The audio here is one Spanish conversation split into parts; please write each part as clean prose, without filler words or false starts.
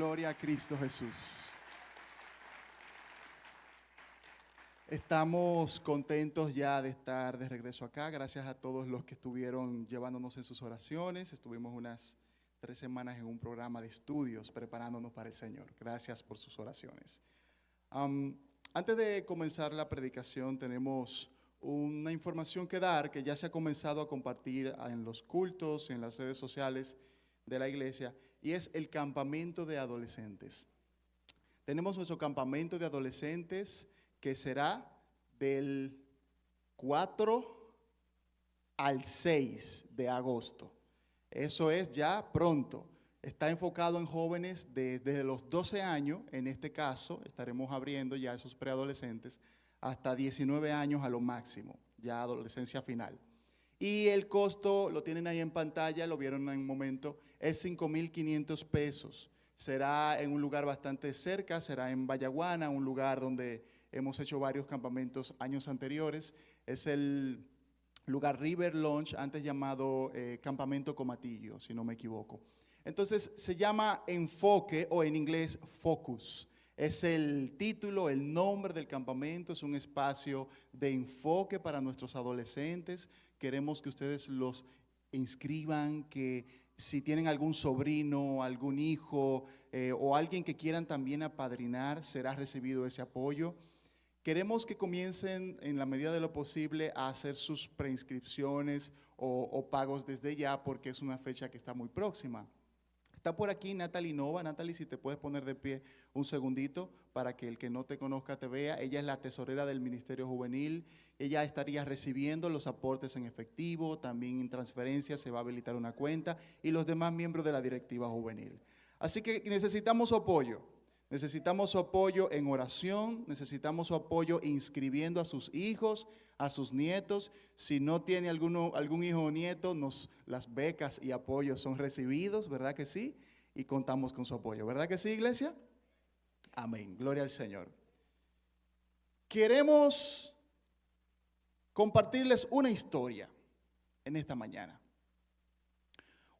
Gloria a Cristo Jesús. Estamos contentos ya de estar de regreso acá. Gracias a todos los que estuvieron llevándonos en sus oraciones. Estuvimos unas 3 semanas en un programa de estudios preparándonos para el Señor. Gracias por sus oraciones. Antes de comenzar la predicación, tenemos una información que dar que ya se ha comenzado a compartir en los cultos, en las redes sociales de la iglesia, y es el campamento de adolescentes. Tenemos nuestro campamento de adolescentes que será del 4 al 6 de agosto. Eso es ya pronto. Está enfocado en jóvenes desde los 12 años, en este caso, estaremos abriendo ya esos preadolescentes, hasta 19 años a lo máximo, ya adolescencia final. Y el costo, lo tienen ahí en pantalla, lo vieron en un momento, es 5,500 pesos. Será en un lugar bastante cerca, será en Vallaguana, un lugar donde hemos hecho varios campamentos años anteriores. Es el lugar River Launch, antes llamado Campamento Comatillo, si no me equivoco. Entonces se llama Enfoque, o en inglés Focus. Es el título, el nombre del campamento. Es un espacio de enfoque para nuestros adolescentes. Queremos que ustedes los inscriban, que si tienen algún sobrino, algún hijo o alguien que quieran también apadrinar, será recibido ese apoyo. Queremos que comiencen en la medida de lo posible a hacer sus preinscripciones o pagos desde ya, porque es una fecha que está muy próxima. Está por aquí Natalie Nova. Natalie, si te puedes poner de pie un segundito para que el que no te conozca te vea. Ella es la tesorera del Ministerio Juvenil. Ella estaría recibiendo los aportes en efectivo, también en transferencia se va a habilitar una cuenta, y los demás miembros de la directiva juvenil. Así que necesitamos su apoyo. Necesitamos su apoyo en oración, necesitamos su apoyo inscribiendo a sus hijos, a sus nietos. Si no tiene algún hijo o nieto, las becas y apoyos son recibidos, ¿verdad que sí? Y contamos con su apoyo, ¿verdad que sí, iglesia? Amén, gloria al Señor. Queremos compartirles una historia en esta mañana.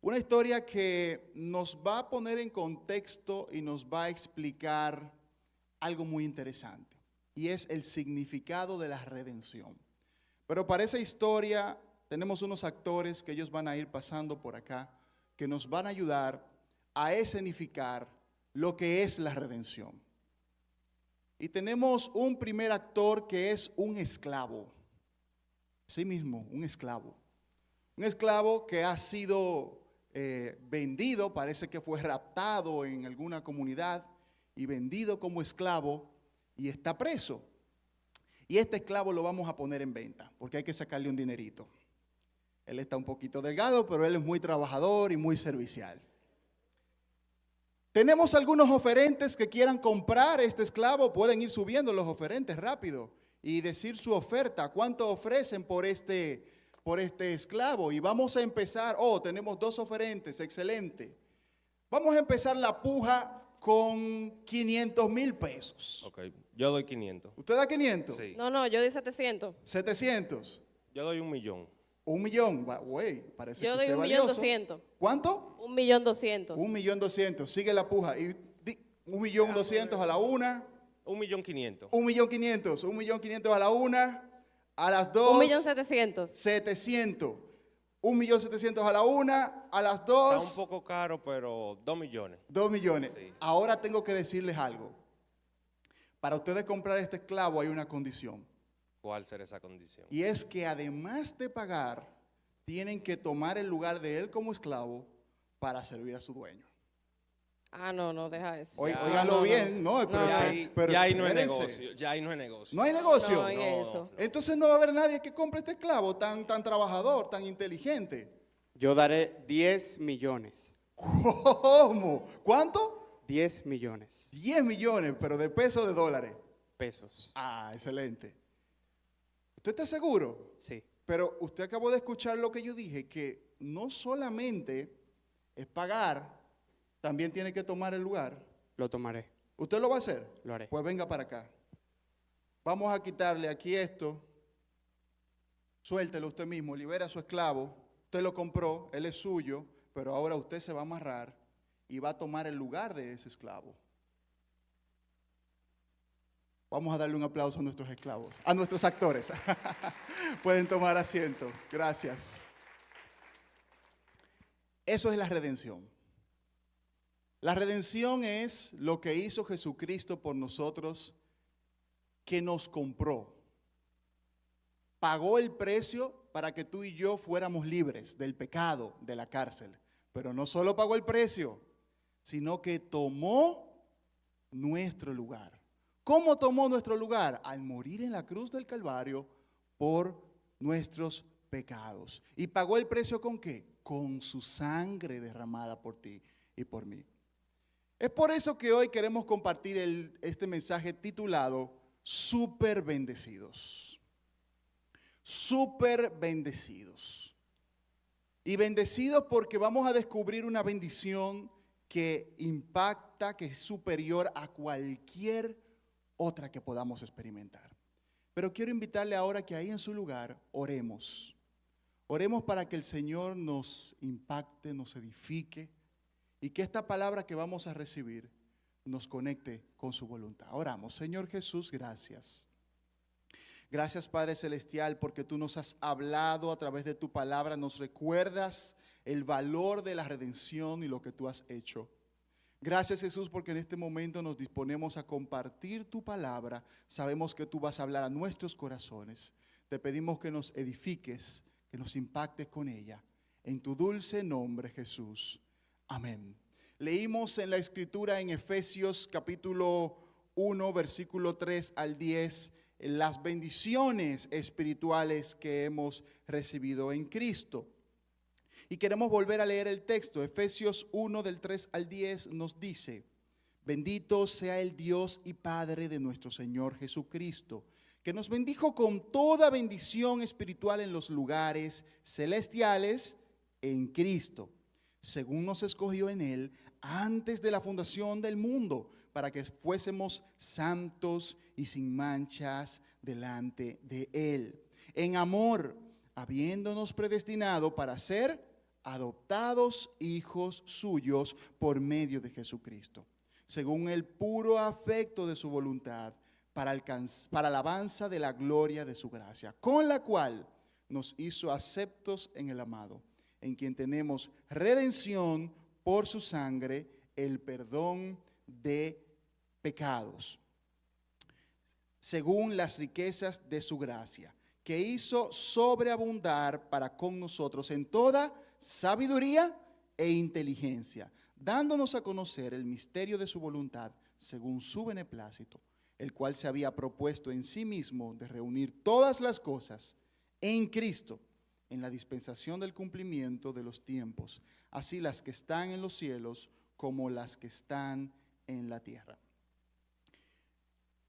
Una historia que nos va a poner en contexto y nos va a explicar algo muy interesante, y es el significado de la redención. Pero para esa historia tenemos unos actores que ellos van a ir pasando por acá, que nos van a ayudar a escenificar lo que es la redención. Y tenemos un primer actor que es un esclavo. Sí mismo, un esclavo. Un esclavo que ha sido vendido, parece que fue raptado en alguna comunidad y vendido como esclavo, y está preso. Y este esclavo lo vamos a poner en venta porque hay que sacarle un dinerito. Él está un poquito delgado, pero él es muy trabajador y muy servicial. Tenemos algunos oferentes que quieran comprar este esclavo. Pueden ir subiendo los oferentes rápido y decir su oferta, cuánto ofrecen por este esclavo. Y vamos a empezar. Tenemos 2 oferentes, excelente. Vamos a empezar la puja con 500,000 pesos. Ok, yo doy 500. ¿Usted da 500? Sí. No, yo doy 700. 700. Yo doy 1,000,000. 1,000,000. Güey, parece Yo que doy usted es valioso. 1,200,000. ¿Cuánto? 1,200,000. 1,200,000. Sigue la puja. Y 1,200,000 a la una. 1,500,000. 1,500,000. 1,500,000 a la una. A las dos. 1,700,000. 700. 1,700,000 a la una. A las dos. Está un poco caro, pero 2 millones. 2 millones. Sí. Ahora tengo que decirles algo. Para ustedes comprar este esclavo hay una condición. ¿Cuál será esa condición? Y es que además de pagar, tienen que tomar el lugar de él como esclavo para servir a su dueño. No, deja eso. Óigalo bien, no, pero Ya ahí no es espérense. negocio. Ya ahí no es negocio. No hay negocio. No, oiga eso. Entonces no va a haber nadie que compre este esclavo tan trabajador, tan inteligente. Yo daré 10 millones. ¿Cómo? ¿Cuánto? 10 millones 10 millones, pero de pesos o de dólares. pesos. Excelente. ¿Usted está seguro? Sí. Pero usted acabó de escuchar lo que yo dije, que no solamente es pagar, también tiene que tomar el lugar. Lo tomaré. ¿Usted lo va a hacer? Lo haré. Pues venga para acá. Vamos a quitarle aquí esto. Suéltelo usted mismo, libera a su esclavo. Usted lo compró, él es suyo, pero ahora usted se va a amarrar y va a tomar el lugar de ese esclavo. Vamos a darle un aplauso a nuestros esclavos, a nuestros actores. Pueden tomar asiento. Gracias. Eso es la redención. La redención es lo que hizo Jesucristo por nosotros, que nos compró. Pagó el precio para que tú y yo fuéramos libres del pecado, de la cárcel. Pero no solo pagó el precio, sino que tomó nuestro lugar. ¿Cómo tomó nuestro lugar? Al morir en la cruz del Calvario por nuestros pecados. ¿Y pagó el precio con qué? Con su sangre derramada por ti y por mí. Es por eso que hoy queremos compartir este mensaje titulado Súper bendecidos. Súper bendecidos. Y bendecidos porque vamos a descubrir una bendición que impacta, que es superior a cualquier otra que podamos experimentar. Pero quiero invitarle ahora que ahí en su lugar oremos. Oremos para que el Señor nos impacte, nos edifique y que esta palabra que vamos a recibir nos conecte con su voluntad. Oramos. Señor Jesús, gracias. Gracias, Padre Celestial, porque tú nos has hablado a través de tu palabra, nos recuerdas el valor de la redención y lo que tú has hecho. Gracias, Jesús, porque en este momento nos disponemos a compartir tu palabra. Sabemos que tú vas a hablar a nuestros corazones. Te pedimos que nos edifiques, que nos impactes con ella. En tu dulce nombre, Jesús. Amén. Leímos en la Escritura en Efesios capítulo 1, versículo 3 al 10, las bendiciones espirituales que hemos recibido en Cristo. Y queremos volver a leer el texto. Efesios 1 del 3 al 10 nos dice: bendito sea el Dios y Padre de nuestro Señor Jesucristo, que nos bendijo con toda bendición espiritual en los lugares celestiales en Cristo, según nos escogió en Él antes de la fundación del mundo, para que fuésemos santos y sin manchas delante de Él, en amor, habiéndonos predestinado para ser adoptados hijos suyos por medio de Jesucristo, según el puro afecto de su voluntad, para alabanza de la gloria de su gracia, con la cual nos hizo aceptos en el amado, en quien tenemos redención por su sangre, el perdón de pecados, según las riquezas de su gracia, que hizo sobreabundar para con nosotros en toda sabiduría e inteligencia, dándonos a conocer el misterio de su voluntad, según su beneplácito, el cual se había propuesto en sí mismo de reunir todas las cosas en Cristo, en la dispensación del cumplimiento de los tiempos, así las que están en los cielos como las que están en la tierra.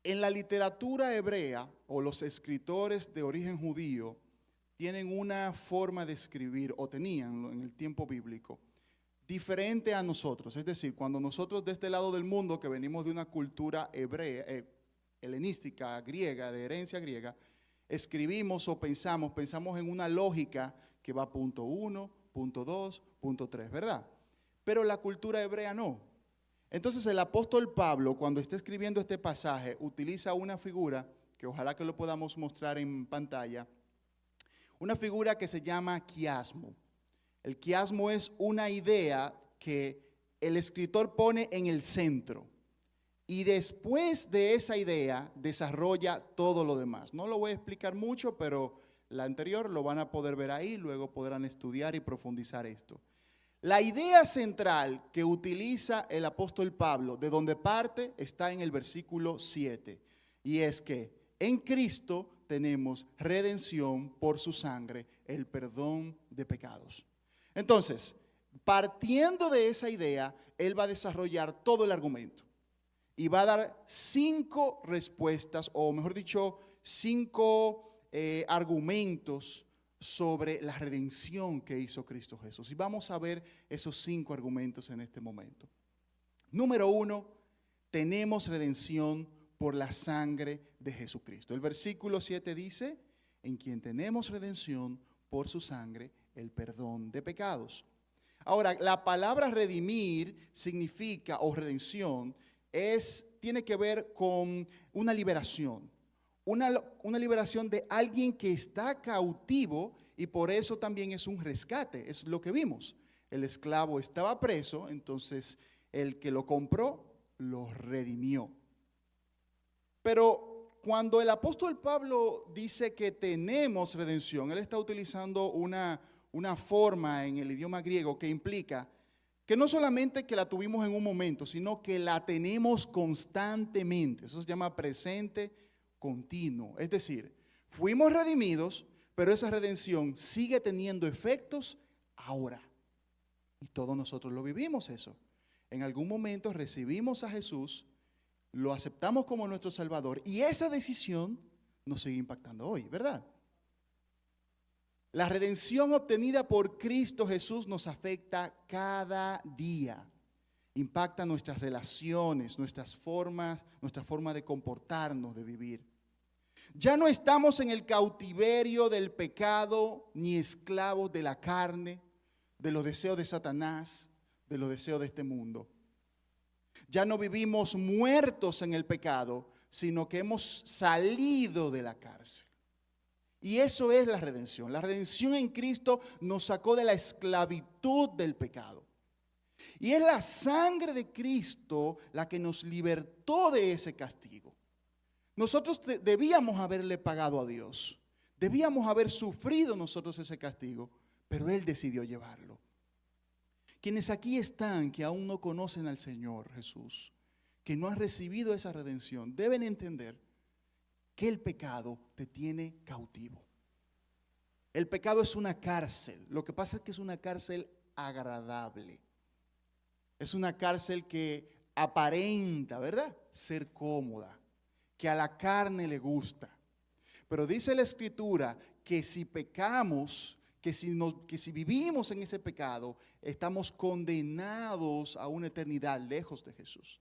En la literatura hebrea, o los escritores de origen judío tienen una forma de escribir, o tenían en el tiempo bíblico, diferente a nosotros. Es decir, cuando nosotros de este lado del mundo, que venimos de una cultura hebrea, helenística, griega, de herencia griega, escribimos o pensamos en una lógica que va punto 1, punto 2, punto 3, ¿verdad? Pero la cultura hebrea no. Entonces el apóstol Pablo, cuando está escribiendo este pasaje, utiliza una figura, que ojalá que lo podamos mostrar en pantalla, una figura que se llama quiasmo. El quiasmo es una idea que el escritor pone en el centro y después de esa idea desarrolla todo lo demás. No lo voy a explicar mucho, pero la anterior lo van a poder ver ahí, luego podrán estudiar y profundizar esto. La idea central que utiliza el apóstol Pablo, de donde parte, está en el versículo 7, y es que en Cristo tenemos redención por su sangre, el perdón de pecados. Entonces, partiendo de esa idea, él va a desarrollar todo el argumento y va a dar 5 respuestas, o mejor dicho, 5 argumentos sobre la redención que hizo Cristo Jesús. Y vamos a ver esos 5 argumentos en este momento. Número 1, tenemos redención por la sangre de Jesucristo. El versículo 7 dice: en quien tenemos redención por su sangre, el perdón de pecados. Ahora, la palabra redimir significa, o redención, tiene que ver con una liberación. Una liberación de alguien que está cautivo, y por eso también es un rescate, es lo que vimos. El esclavo estaba preso, entonces el que lo compró lo redimió. Pero cuando el apóstol Pablo dice que tenemos redención, él está utilizando una forma en el idioma griego que implica que no solamente que la tuvimos en un momento, sino que la tenemos constantemente. Eso se llama presente continuo. Es decir, fuimos redimidos, pero esa redención sigue teniendo efectos ahora. Y todos nosotros lo vivimos eso. En algún momento recibimos a Jesús, lo aceptamos como nuestro Salvador y esa decisión nos sigue impactando hoy, ¿verdad? La redención obtenida por Cristo Jesús nos afecta cada día. Impacta nuestras relaciones, nuestra forma de comportarnos, de vivir. Ya no estamos en el cautiverio del pecado ni esclavos de la carne, de los deseos de Satanás, de los deseos de este mundo. Ya no vivimos muertos en el pecado, sino que hemos salido de la cárcel. Y eso es la redención. La redención en Cristo nos sacó de la esclavitud del pecado. Y es la sangre de Cristo la que nos libertó de ese castigo. Nosotros debíamos haberle pagado a Dios. Debíamos haber sufrido nosotros ese castigo, pero Él decidió llevarlo. Quienes aquí están que aún no conocen al Señor Jesús, que no han recibido esa redención, deben entender que el pecado te tiene cautivo. El pecado es una cárcel. Lo que pasa es que es una cárcel agradable. Es una cárcel que aparenta, ¿verdad?, ser cómoda, que a la carne le gusta. Pero dice la Escritura que si pecamos, que si vivimos en ese pecado, estamos condenados a una eternidad lejos de Jesús.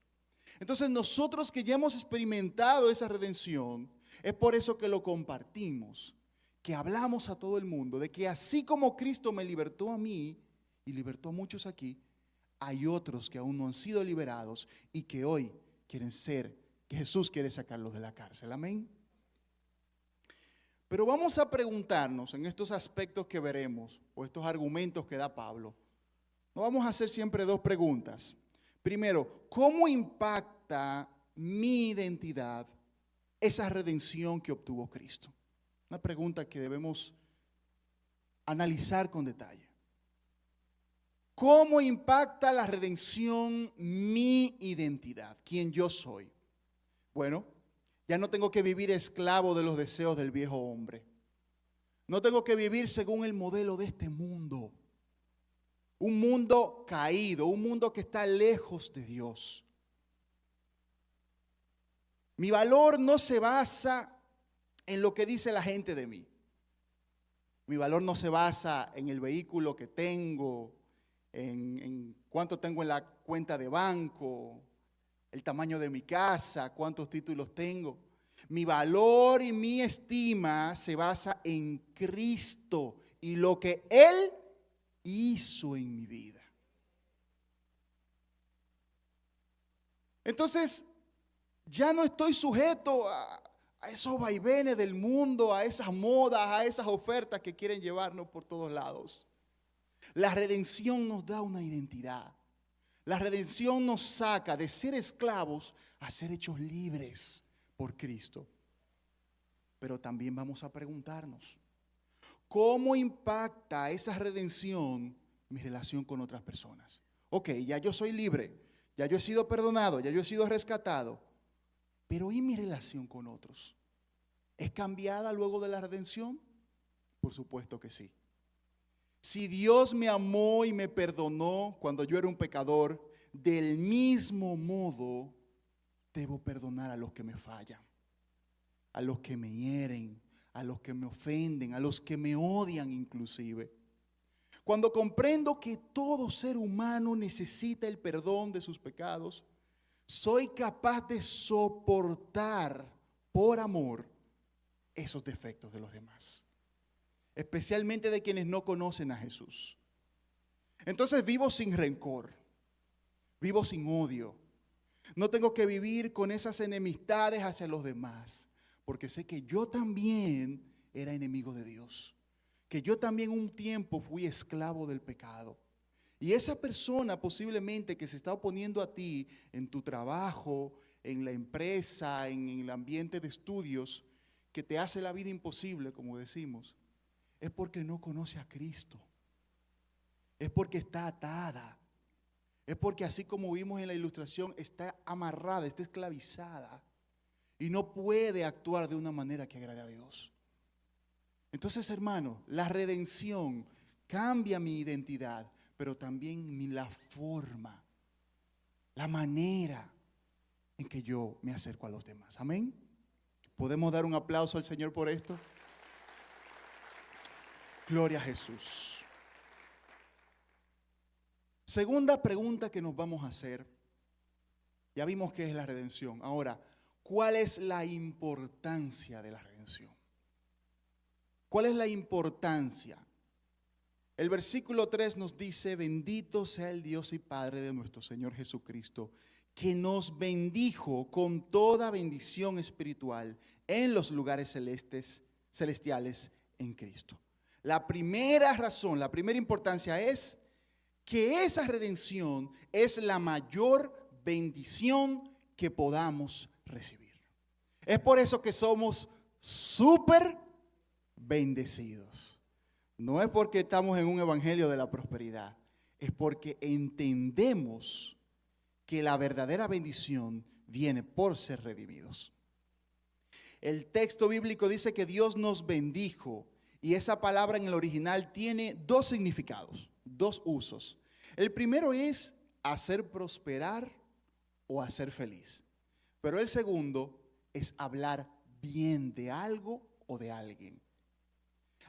Entonces nosotros que ya hemos experimentado esa redención, es por eso que lo compartimos, que hablamos a todo el mundo de que así como Cristo me libertó a mí y libertó a muchos aquí, hay otros que aún no han sido liberados y que hoy quieren ser, que Jesús quiere sacarlos de la cárcel. Amén. Pero vamos a preguntarnos en estos aspectos que veremos, o estos argumentos que da Pablo, nos vamos a hacer siempre dos preguntas. Primero, ¿cómo impacta mi identidad esa redención que obtuvo Cristo? Una pregunta que debemos analizar con detalle. ¿Cómo impacta la redención mi identidad? ¿Quién yo soy? Bueno, ya no tengo que vivir esclavo de los deseos del viejo hombre. No tengo que vivir según el modelo de este mundo. Un mundo caído, un mundo que está lejos de Dios. Mi valor no se basa en lo que dice la gente de mí. Mi valor no se basa en el vehículo que tengo, en cuánto tengo en la cuenta de banco, el tamaño de mi casa, cuántos títulos tengo. Mi valor y mi estima se basa en Cristo y lo que Él hizo en mi vida. Entonces, ya no estoy sujeto a esos vaivenes del mundo, a esas modas, a esas ofertas que quieren llevarnos por todos lados. La redención nos da una identidad. La redención nos saca de ser esclavos a ser hechos libres por Cristo. Pero también vamos a preguntarnos, ¿cómo impacta esa redención mi relación con otras personas? Ok, ya yo soy libre, ya yo he sido perdonado, ya yo he sido rescatado. Pero ¿y mi relación con otros? ¿Es cambiada luego de la redención? Por supuesto que sí. Si Dios me amó y me perdonó cuando yo era un pecador, del mismo modo debo perdonar a los que me fallan, a los que me hieren, a los que me ofenden, a los que me odian inclusive. Cuando comprendo que todo ser humano necesita el perdón de sus pecados, soy capaz de soportar por amor esos defectos de los demás, especialmente de quienes no conocen a Jesús. Entonces vivo sin rencor, vivo sin odio. No tengo que vivir con esas enemistades hacia los demás, porque sé que yo también era enemigo de Dios, que yo también un tiempo fui esclavo del pecado. Y esa persona posiblemente que se está oponiendo a ti en tu trabajo, en la empresa, en el ambiente de estudios, que te hace la vida imposible, como decimos, es porque no conoce a Cristo. Es porque está atada. Es porque así como vimos en la ilustración, está amarrada, está esclavizada y no puede actuar de una manera que agrade a Dios. Entonces, hermano, la redención cambia mi identidad, pero también la forma, la manera en que yo me acerco a los demás. Amén. ¿Podemos dar un aplauso al Señor por esto? Gloria a Jesús. Segunda pregunta que nos vamos a hacer. Ya vimos qué es la redención. Ahora, ¿cuál es la importancia de la redención? ¿Cuál es la importancia? El versículo 3 nos dice: bendito sea el Dios y Padre de nuestro Señor Jesucristo, que nos bendijo con toda bendición espiritual en los lugares celestiales en Cristo. La primera razón, la primera importancia es que esa redención es la mayor bendición que podamos recibir. Es por eso que somos súper bendecidos. No es porque estamos en un evangelio de la prosperidad, es porque entendemos que la verdadera bendición viene por ser redimidos. El texto bíblico dice que Dios nos bendijo, y esa palabra en el original tiene dos significados, dos usos. El primero es hacer prosperar o hacer feliz, pero el segundo es hablar bien de algo o de alguien.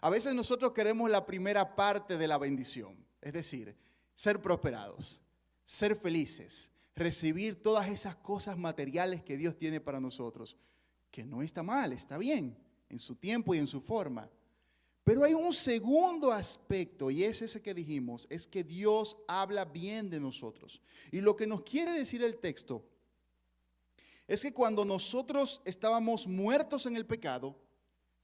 A veces nosotros queremos la primera parte de la bendición, es decir, ser prosperados, ser felices, recibir todas esas cosas materiales que Dios tiene para nosotros, que no está mal, está bien, en su tiempo y en su forma. Pero hay un segundo aspecto, y es ese que dijimos, es que Dios habla bien de nosotros. Y lo que nos quiere decir el texto es que cuando nosotros estábamos muertos en el pecado,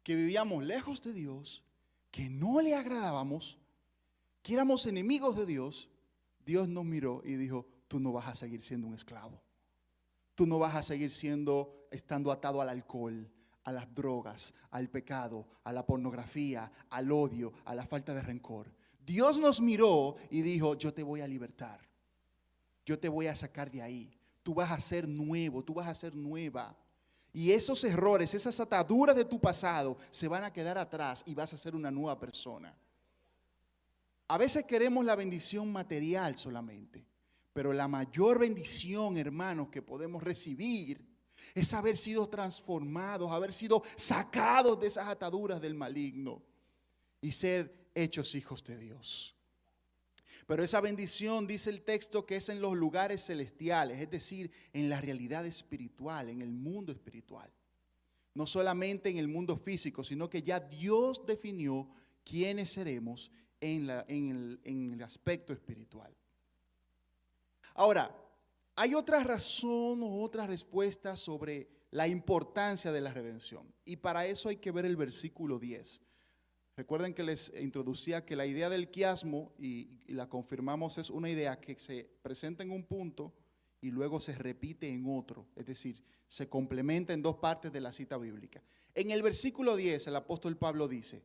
que vivíamos lejos de Dios, que no le agradábamos, que éramos enemigos de Dios, Dios nos miró y dijo: tú no vas a seguir siendo un esclavo. Tú no vas a seguir estando atado al alcohol, a las drogas, al pecado, a la pornografía, al odio, a la falta de rencor. Dios nos miró y dijo: yo te voy a libertar. Yo te voy a sacar de ahí. Tú vas a ser nuevo, tú vas a ser nueva. Y esos errores, esas ataduras de tu pasado se van a quedar atrás y vas a ser una nueva persona. A veces queremos la bendición material solamente, pero la mayor bendición, hermanos, que podemos recibir es haber sido transformados, haber sido sacados de esas ataduras del maligno y ser hechos hijos de Dios. Pero esa bendición, dice el texto, que es en los lugares celestiales, es decir, en la realidad espiritual, en el mundo espiritual. No solamente en el mundo físico, sino que ya Dios definió quiénes seremos en el aspecto espiritual. Ahora, hay otra razón o otra respuesta sobre la importancia de la redención. Y para eso hay que ver el versículo 10. Recuerden que les introducía que la idea del quiasmo, y la confirmamos, es una idea que se presenta en un punto y luego se repite en otro. Es decir, se complementa en dos partes de la cita bíblica. En el versículo 10, el apóstol Pablo dice: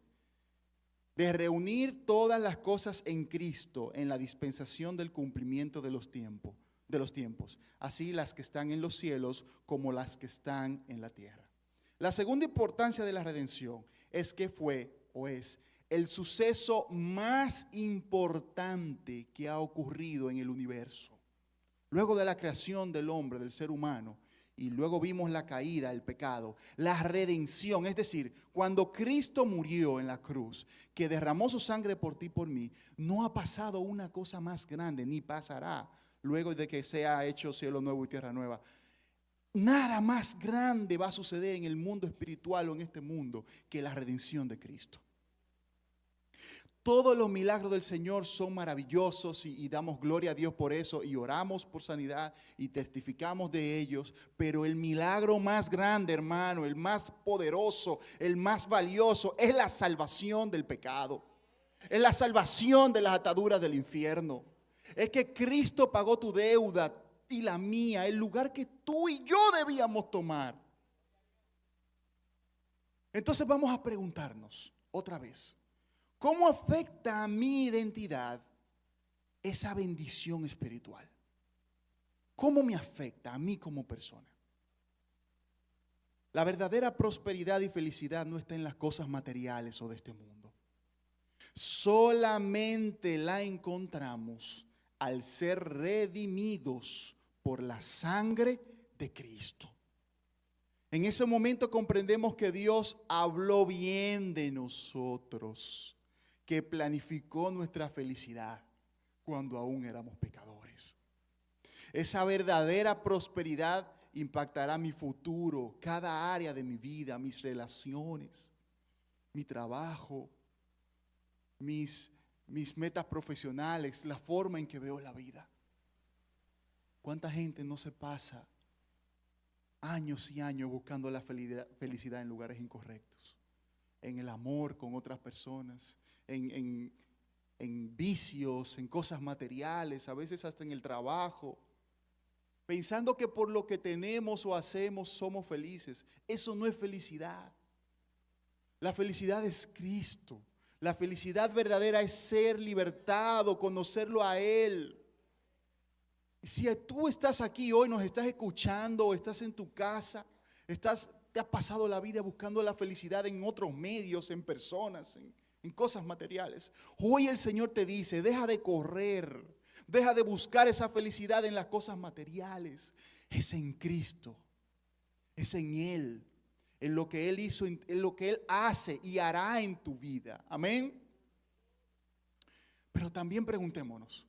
de reunir todas las cosas en Cristo en la dispensación del cumplimiento de los tiempos, así las que están en los cielos como las que están en la tierra. La segunda importancia de la redención es que fue o es el suceso más importante que ha ocurrido en el universo. Luego de la creación del hombre, del ser humano, y luego vimos la caída, el pecado, la redención, es decir, cuando Cristo murió en la cruz, que derramó su sangre por ti y por mí, no ha pasado una cosa más grande, ni pasará luego de que sea hecho cielo nuevo y tierra nueva. Nada más grande va a suceder en el mundo espiritual o en este mundo que la redención de Cristo. Todos los milagros del Señor son maravillosos y damos gloria a Dios por eso y oramos por sanidad y testificamos de ellos. Pero el milagro más grande, hermano, el más poderoso, el más valioso es la salvación del pecado. Es la salvación de las ataduras del infierno. Es que Cristo pagó tu deuda y la mía, el lugar que tú y yo debíamos tomar. Entonces vamos a preguntarnos otra vez. ¿Cómo afecta a mi identidad esa bendición espiritual? ¿Cómo me afecta a mí como persona? La verdadera prosperidad y felicidad no está en las cosas materiales o de este mundo. Solamente la encontramos al ser redimidos por la sangre de Cristo. En ese momento comprendemos que Dios habló bien de nosotros, que planificó nuestra felicidad cuando aún éramos pecadores. Esa verdadera prosperidad impactará mi futuro, cada área de mi vida, mis relaciones, mi trabajo, mis metas profesionales, la forma en que veo la vida. ¿Cuánta gente no se pasa años y años buscando la felicidad en lugares incorrectos? En el amor con otras personas, en vicios, en cosas materiales, a veces hasta en el trabajo, pensando que por lo que tenemos o hacemos somos felices. Eso no es felicidad. La felicidad es Cristo. La felicidad verdadera es ser libertado, conocerlo a Él. Si tú estás aquí hoy, nos estás escuchando, o estás en tu casa, te has pasado la vida buscando la felicidad en otros medios, en personas, en cosas materiales. Hoy el Señor te dice, deja de correr, deja de buscar esa felicidad en las cosas materiales. Es en Cristo, es en Él, en lo que Él hizo, en lo que Él hace y hará en tu vida. Amén. Pero también preguntémonos,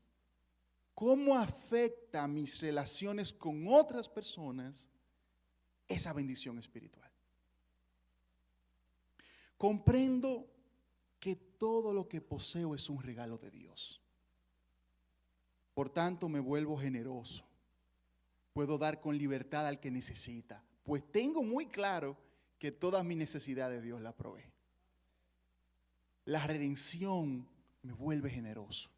¿cómo afecta mis relaciones con otras personas esa bendición espiritual? Comprendo que todo lo que poseo es un regalo de Dios. Por tanto, me vuelvo generoso. Puedo dar con libertad al que necesita, pues tengo muy claro que todas mis necesidades Dios las provee. La redención me vuelve generoso.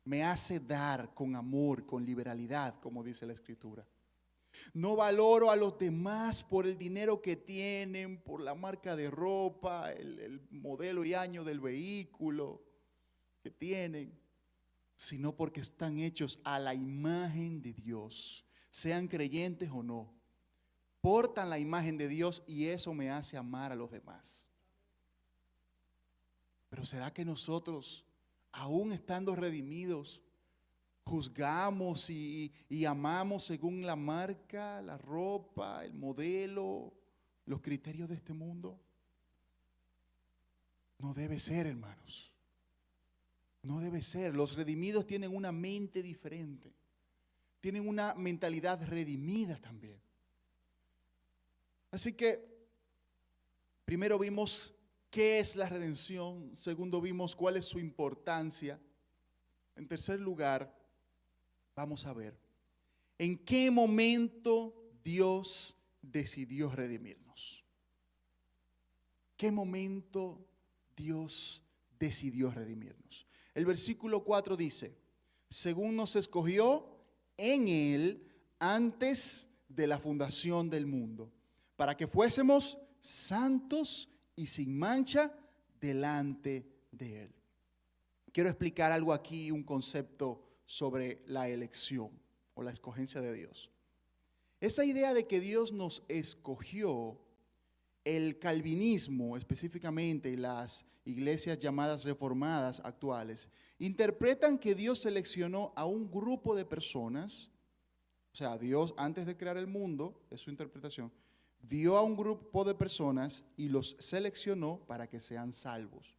Me hace dar con amor, con liberalidad, como dice la Escritura. No valoro a los demás por el dinero que tienen, por la marca de ropa, el modelo y año del vehículo que tienen, sino porque están hechos a la imagen de Dios, sean creyentes o no. Portan la imagen de Dios y eso me hace amar a los demás. Pero ¿será que nosotros, aún estando redimidos, juzgamos y amamos según la marca, la ropa, el modelo, los criterios de este mundo? No debe ser, hermanos. No debe ser. Los redimidos tienen una mente diferente. Tienen una mentalidad redimida también. Así que, primero vimos qué es la redención. Segundo, vimos cuál es su importancia. En tercer lugar, vamos a ver en qué momento Dios decidió redimirnos. ¿Qué momento Dios decidió redimirnos? El versículo 4 dice, según nos escogió en Él antes de la fundación del mundo, para que fuésemos santos y sin mancha delante de Él. Quiero explicar algo aquí, un concepto sobre la elección o la escogencia de Dios. Esa idea de que Dios nos escogió, el calvinismo específicamente y las iglesias llamadas reformadas actuales, interpretan que Dios seleccionó a un grupo de personas, o sea, Dios antes de crear el mundo, es su interpretación, vio a un grupo de personas y los seleccionó para que sean salvos.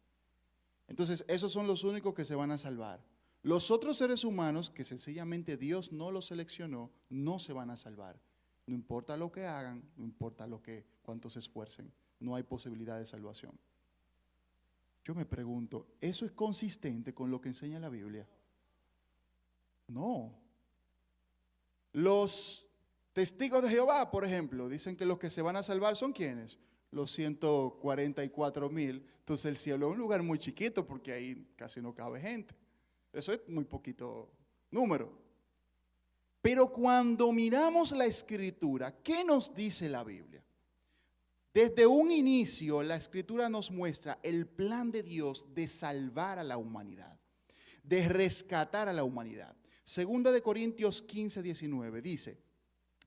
Entonces, esos son los únicos que se van a salvar. Los otros seres humanos que sencillamente Dios no los seleccionó, no se van a salvar. No importa lo que hagan, no importa cuánto se esfuercen, no hay posibilidad de salvación. Yo me pregunto, ¿eso es consistente con lo que enseña la Biblia? No. Los testigos de Jehová, por ejemplo, dicen que los que se van a salvar son ¿quiénes? Los 144,000. Entonces el cielo es un lugar muy chiquito porque ahí casi no cabe gente. Eso es muy poquito número. Pero cuando miramos la Escritura, ¿qué nos dice la Biblia? Desde un inicio, la Escritura nos muestra el plan de Dios de salvar a la humanidad, de rescatar a la humanidad. Segunda de Corintios 15:19 dice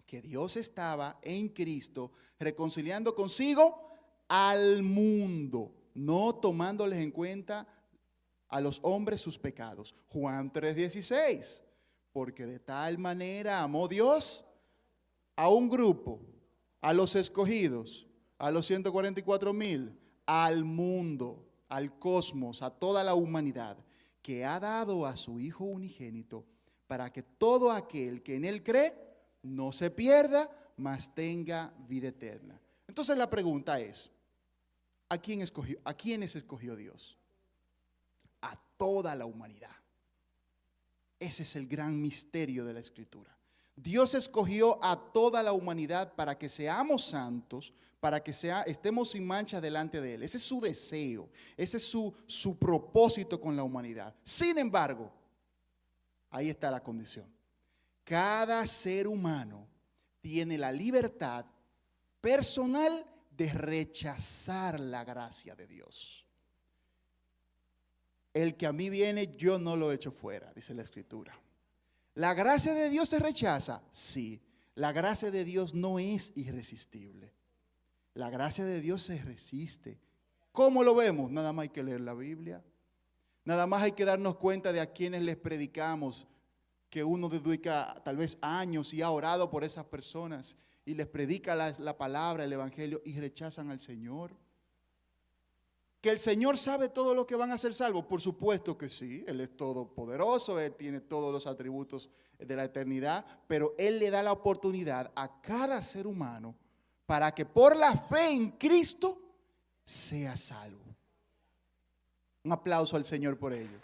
que Dios estaba en Cristo reconciliando consigo al mundo, no tomándoles en cuenta a los hombres sus pecados. Juan 3:16, porque de tal manera amó Dios a un grupo, a los escogidos, a los 144,000, al mundo, al cosmos, a toda la humanidad, que ha dado a su Hijo unigénito, para que todo aquel que en Él cree no se pierda, mas tenga vida eterna. Entonces la pregunta es, ¿a quiénes escogió Dios? A toda la humanidad. Ese es el gran misterio de la Escritura. Dios escogió a toda la humanidad para que seamos santos, para que estemos sin mancha delante de Él. Ese es su deseo, ese es su propósito con la humanidad. Sin embargo, ahí está la condición. Cada ser humano tiene la libertad personal de rechazar la gracia de Dios. El que a mí viene, yo no lo echo fuera, dice la Escritura. ¿La gracia de Dios se rechaza? Sí. La gracia de Dios no es irresistible. La gracia de Dios se resiste. ¿Cómo lo vemos? Nada más hay que leer la Biblia. Nada más hay que darnos cuenta de a quienes les predicamos, que uno dedica tal vez años y ha orado por esas personas y les predica la palabra, el evangelio, y rechazan al Señor. ¿Que el Señor sabe todo lo que van a ser salvos? Por supuesto que sí, Él es todopoderoso, Él tiene todos los atributos de la eternidad, pero Él le da la oportunidad a cada ser humano para que por la fe en Cristo sea salvo. Un aplauso al Señor por ello.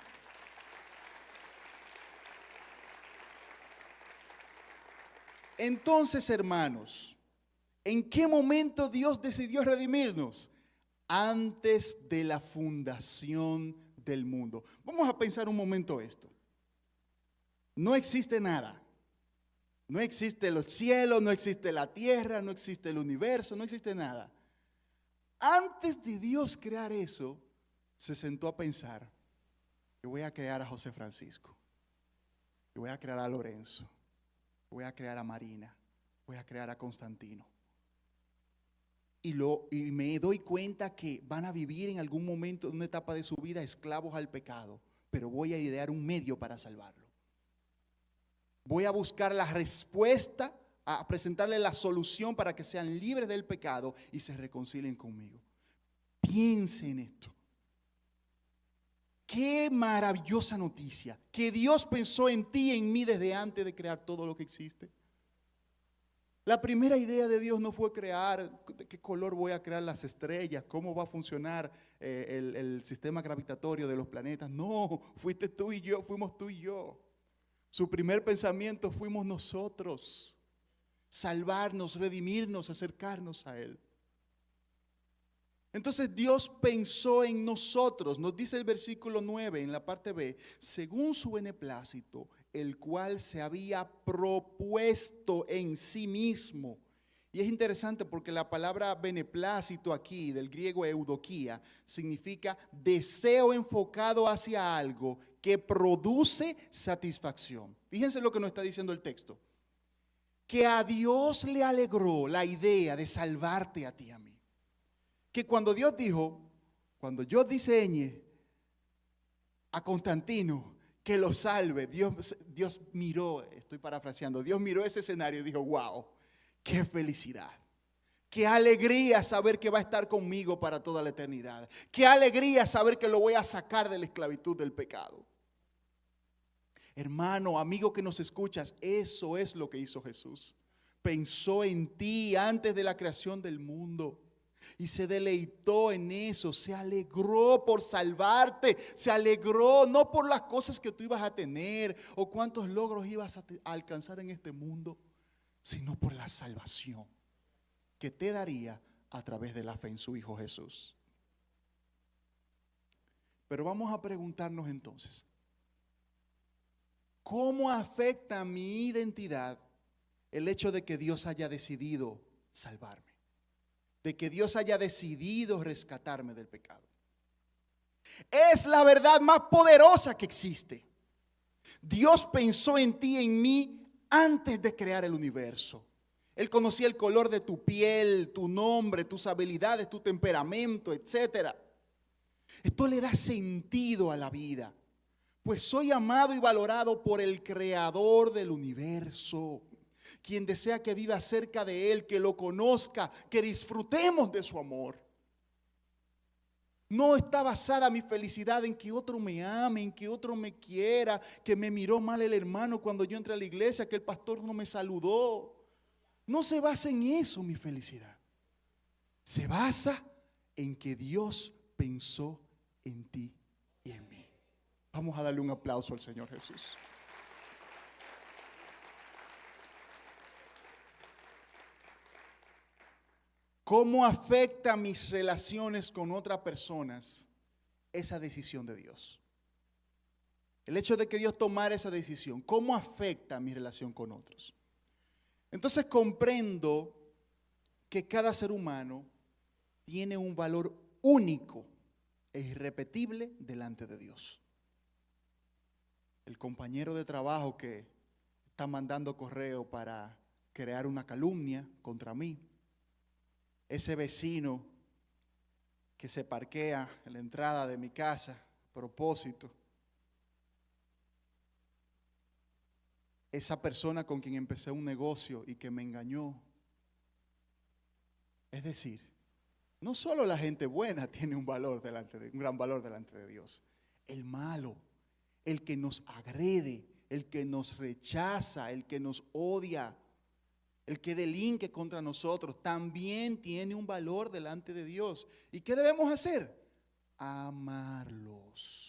Entonces, hermanos, ¿en qué momento Dios decidió redimirnos? Antes de la fundación del mundo. Vamos a pensar un momento esto. No existe nada. No existe los cielos, no existe la tierra, no existe el universo, no existe nada. Antes de Dios crear eso, se sentó a pensar, yo voy a crear a José Francisco, yo voy a crear a Lorenzo, yo voy a crear a Marina, voy a crear a Constantino. Y me doy cuenta que van a vivir en algún momento, en una etapa de su vida, esclavos al pecado, pero voy a idear un medio para salvarlo. Voy a buscar la respuesta, a presentarle la solución para que sean libres del pecado y se reconcilien conmigo. Piense en esto. Qué maravillosa noticia, que Dios pensó en ti y en mí desde antes de crear todo lo que existe. La primera idea de Dios no fue crear, de qué color voy a crear las estrellas, cómo va a funcionar el sistema gravitatorio de los planetas. No, fuiste tú y yo, fuimos tú y yo. Su primer pensamiento fuimos nosotros. Salvarnos, redimirnos, acercarnos a Él. Entonces Dios pensó en nosotros, nos dice el versículo 9 en la parte B, según su beneplácito, el cual se había propuesto en sí mismo. Y es interesante porque la palabra beneplácito aquí, del griego eudoquía, significa deseo enfocado hacia algo que produce satisfacción. Fíjense lo que nos está diciendo el texto. Que a Dios le alegró la idea de salvarte a ti y a mí. Que cuando Dios dijo, cuando yo diseñe a Constantino que lo salve, Dios miró, estoy parafraseando, Dios miró ese escenario y dijo, wow, qué felicidad, qué alegría saber que va a estar conmigo para toda la eternidad, qué alegría saber que lo voy a sacar de la esclavitud del pecado. Hermano, amigo que nos escuchas, eso es lo que hizo Jesús. Pensó en ti antes de la creación del mundo. Y se deleitó en eso, se alegró por salvarte, se alegró no por las cosas que tú ibas a tener o cuántos logros ibas a alcanzar en este mundo, sino por la salvación que te daría a través de la fe en su Hijo Jesús. Pero vamos a preguntarnos entonces, ¿cómo afecta a mi identidad el hecho de que Dios haya decidido salvarme? De que Dios haya decidido rescatarme del pecado. Es la verdad más poderosa que existe. Dios pensó en ti y en mí antes de crear el universo. Él conocía el color de tu piel, tu nombre, tus habilidades, tu temperamento, etc. Esto le da sentido a la vida, pues soy amado y valorado por el Creador del universo, quien desea que viva cerca de Él, que lo conozca, que disfrutemos de su amor. No está basada mi felicidad en que otro me ame, en que otro me quiera, que me miró mal el hermano cuando yo entré a la iglesia, que el pastor no me saludó. No se basa en eso mi felicidad. Se basa en que Dios pensó en ti y en mí. Vamos a darle un aplauso al Señor Jesús. ¿Cómo afecta mis relaciones con otras personas esa decisión de Dios? El hecho de que Dios tomara esa decisión, ¿cómo afecta mi relación con otros? Entonces comprendo que cada ser humano tiene un valor único e irrepetible delante de Dios. El compañero de trabajo que está mandando correo para crear una calumnia contra mí, ese vecino que se parquea en la entrada de mi casa a propósito, esa persona con quien empecé un negocio y que me engañó. Es decir, no solo la gente buena tiene un gran valor delante de Dios. El malo, el que nos agrede, el que nos rechaza, el que nos odia, el que delinque contra nosotros, también tiene un valor delante de Dios. ¿Y qué debemos hacer? Amarlos.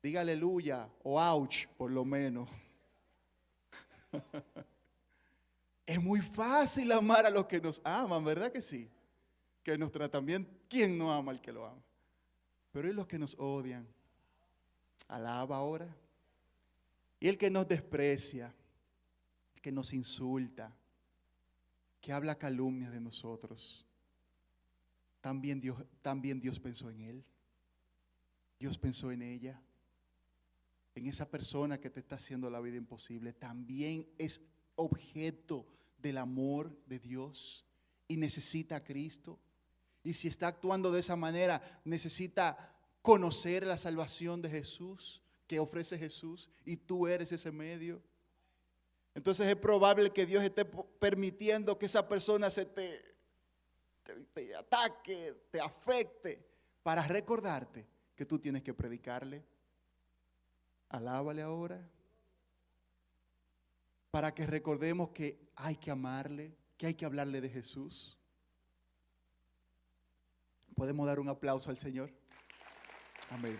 Diga aleluya o ouch, por lo menos. Es muy fácil amar a los que nos aman, ¿verdad que sí? Que nos tratan bien. ¿Quién no ama al que lo ama? Pero ¿y los que nos odian? Alaba ahora. Y el que nos desprecia, el que nos insulta, que habla calumnias de nosotros, también Dios pensó en él. Dios pensó en ella. En esa persona que te está haciendo la vida imposible, también es objeto del amor de Dios y necesita a Cristo. Y si está actuando de esa manera, necesita conocer la salvación de Jesús, que ofrece Jesús, y tú eres ese medio. Entonces es probable que Dios esté permitiendo que esa persona te ataque, te afecte, para recordarte que tú tienes que predicarle. Alábale ahora. Para que recordemos que hay que amarle, que hay que hablarle de Jesús. ¿Podemos dar un aplauso al Señor? Amén.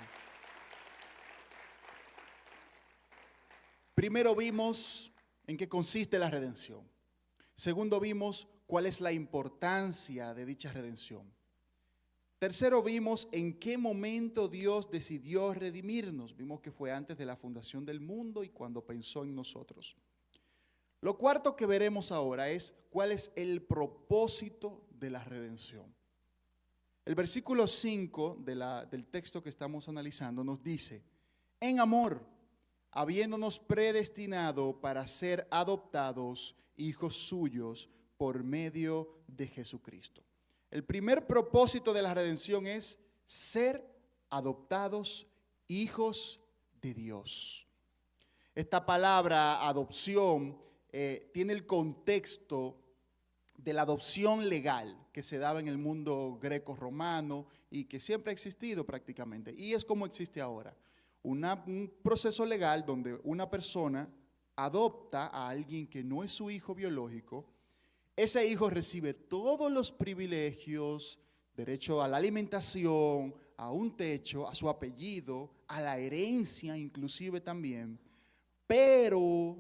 Primero vimos en qué consiste la redención. Segundo vimos cuál es la importancia de dicha redención. Tercero vimos en qué momento Dios decidió redimirnos. Vimos que fue antes de la fundación del mundo y cuando pensó en nosotros. Lo cuarto que veremos ahora es cuál es el propósito de la redención. El versículo 5 del texto que estamos analizando nos dice: en amor, habiéndonos predestinado para ser adoptados hijos suyos por medio de Jesucristo. El primer propósito de la redención es ser adoptados hijos de Dios. Esta palabra adopción tiene el contexto de la adopción legal que se daba en el mundo greco-romano y que siempre ha existido prácticamente. Y es como existe ahora. Un proceso legal donde una persona adopta a alguien que no es su hijo biológico ese hijo recibe todos los privilegios, derecho a la alimentación, a un techo, a su apellido, a la herencia inclusive también. Pero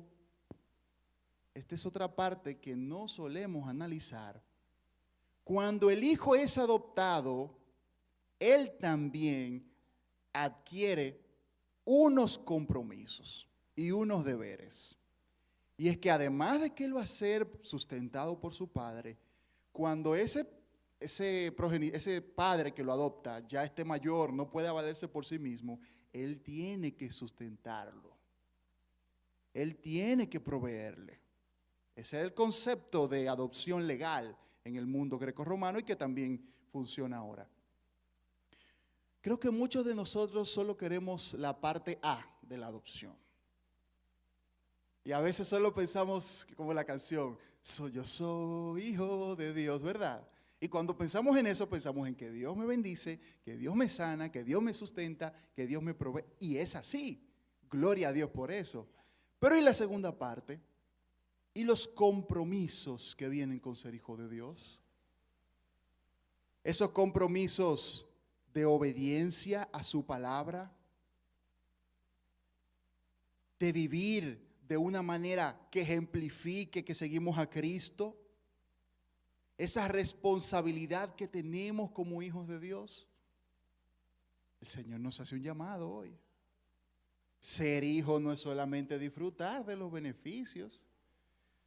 esta es otra parte que no solemos analizar. Cuando el hijo es adoptado, él también adquiere unos compromisos y unos deberes. Y es que además de que él va a ser sustentado por su padre, cuando ese padre que lo adopta ya esté mayor, no puede valerse por sí mismo, él tiene que sustentarlo. Él tiene que proveerle. Ese es el concepto de adopción legal en el mundo grecorromano y que también funciona ahora. Creo que muchos de nosotros solo queremos la parte A de la adopción. Y a veces solo pensamos, como la canción, yo soy hijo de Dios, ¿verdad? Y cuando pensamos en eso, pensamos en que Dios me bendice, que Dios me sana, que Dios me sustenta, que Dios me provee. Y es así. Gloria a Dios por eso. Pero ¿y la segunda parte? ¿Y los compromisos que vienen con ser hijo de Dios? Esos compromisos de obediencia a su palabra, de vivir de una manera que ejemplifique que seguimos a Cristo, esa responsabilidad que tenemos como hijos de Dios. El Señor nos hace un llamado hoy. Ser hijo no es solamente disfrutar de los beneficios.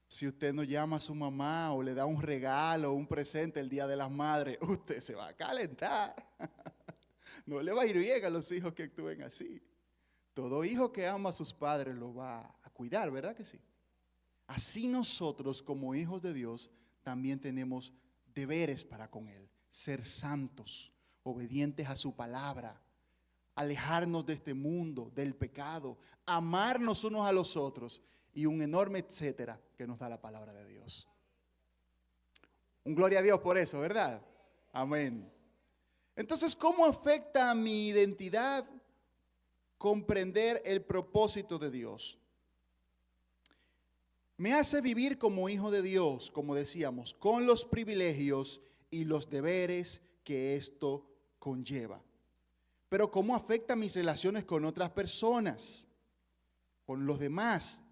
Si usted no llama a su mamá o le da un regalo o un presente el Día de las Madres, usted se va a calentar. No le va a ir bien a los hijos que actúen así. Todo hijo que ama a sus padres lo va a cuidar, ¿verdad que sí? Así nosotros como hijos de Dios también tenemos deberes para con Él. Ser santos, obedientes a su palabra, alejarnos de este mundo, del pecado, amarnos unos a los otros y un enorme etcétera que nos da la palabra de Dios. Un gloria a Dios por eso, ¿verdad? Amén. Entonces, ¿cómo afecta a mi identidad comprender el propósito de Dios? Me hace vivir como hijo de Dios, como decíamos, con los privilegios y los deberes que esto conlleva. Pero ¿cómo afecta mis relaciones con otras personas, con los demás?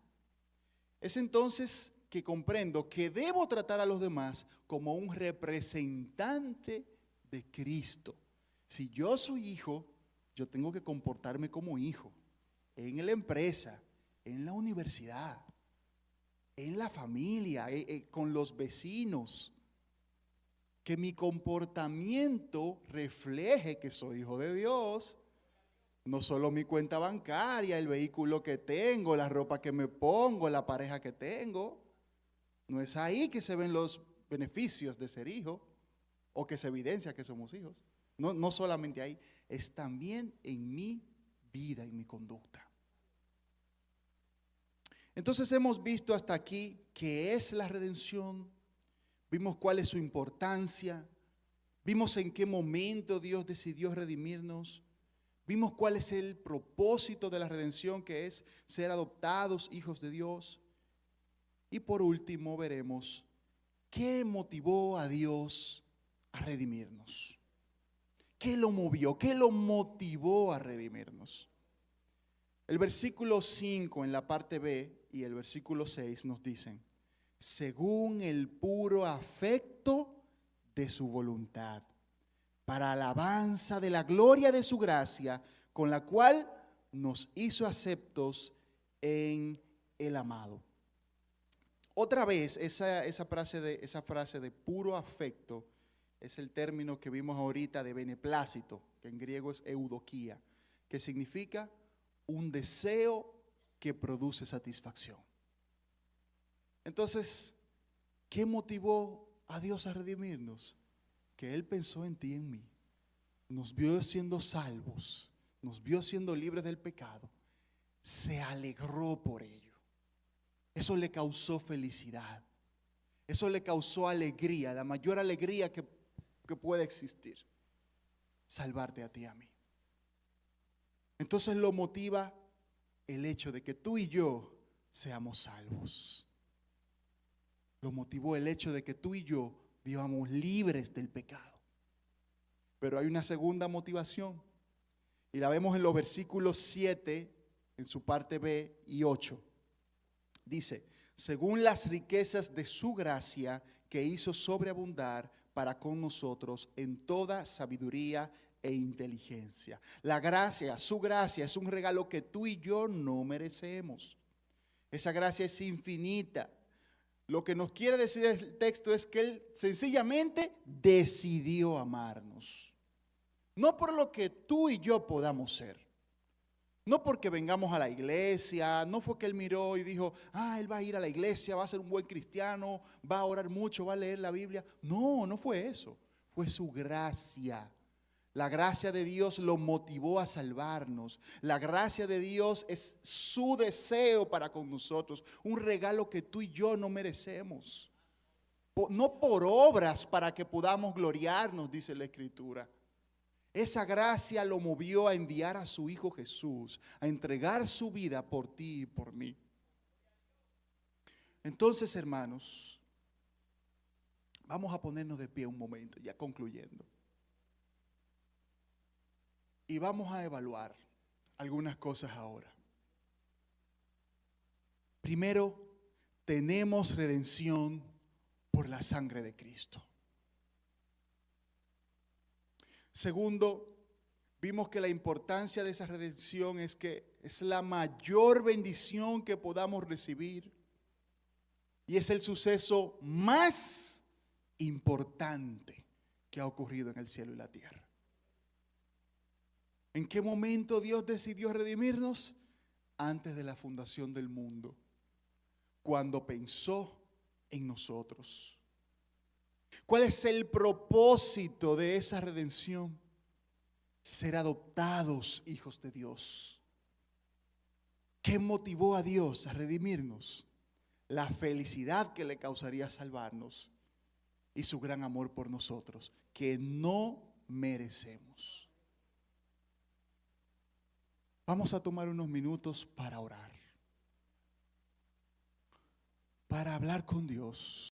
Es entonces que comprendo que debo tratar a los demás como un representante de Cristo. Si yo soy hijo, yo tengo que comportarme como hijo en la empresa, en la universidad, en la familia, con los vecinos. Que mi comportamiento refleje que soy hijo de Dios. No solo mi cuenta bancaria, el vehículo que tengo, la ropa que me pongo, la pareja que tengo. No es ahí que se ven los beneficios de ser hijo o que se evidencia que somos hijos. No solamente ahí, es también en mi vida, en mi conducta. Entonces hemos visto hasta aquí qué es la redención, vimos cuál es su importancia, vimos en qué momento Dios decidió redimirnos, vimos cuál es el propósito de la redención, que es ser adoptados hijos de Dios. Y por último veremos qué motivó a Dios a redimirnos. ¿Qué lo movió? ¿Qué lo motivó a redimirnos? El versículo 5 en la parte B y el versículo 6 nos dicen: según el puro afecto de su voluntad, para alabanza de la gloria de su gracia, con la cual nos hizo aceptos en el amado. Otra vez, esa frase de puro afecto es el término que vimos ahorita de beneplácito, que en griego es eudoquía, que significa un deseo que produce satisfacción. Entonces, ¿qué motivó a Dios a redimirnos? Que Él pensó en ti y en mí. Nos vio siendo salvos, nos vio siendo libres del pecado. Se alegró por ello. Eso le causó felicidad. Eso le causó alegría, la mayor alegría que puede existir. Salvarte a ti y a mí. Entonces lo motiva el hecho de que tú y yo seamos salvos. Lo motivó el hecho de que tú y yo vivamos libres del pecado. Pero hay una segunda motivación. Y la vemos en los versículos 7, en su parte B y 8. Dice, según las riquezas de su gracia que hizo sobreabundar para con nosotros en toda sabiduría e inteligencia. La gracia, su gracia es un regalo que tú y yo no merecemos. Esa gracia es infinita. Lo que nos quiere decir el texto es que Él sencillamente decidió amarnos. No por lo que tú y yo podamos ser. No porque vengamos a la iglesia, no fue que Él miró y dijo, Él va a ir a la iglesia, va a ser un buen cristiano, va a orar mucho, va a leer la Biblia. No, no fue eso. Fue su gracia. La gracia de Dios lo motivó a salvarnos. La gracia de Dios es su deseo para con nosotros. Un regalo que tú y yo no merecemos. No por obras para que podamos gloriarnos, dice la Escritura. Esa gracia lo movió a enviar a su Hijo Jesús, a entregar su vida por ti y por mí. Entonces, hermanos, vamos a ponernos de pie un momento, ya concluyendo. Y vamos a evaluar algunas cosas ahora. Primero, tenemos redención por la sangre de Cristo. Segundo, vimos que la importancia de esa redención es que es la mayor bendición que podamos recibir y es el suceso más importante que ha ocurrido en el cielo y la tierra. ¿En qué momento Dios decidió redimirnos? Antes de la fundación del mundo, cuando pensó en nosotros. ¿Cuál es el propósito de esa redención? Ser adoptados hijos de Dios. ¿Qué motivó a Dios a redimirnos? La felicidad que le causaría salvarnos y su gran amor por nosotros, que no merecemos. Vamos a tomar unos minutos para orar, para hablar con Dios.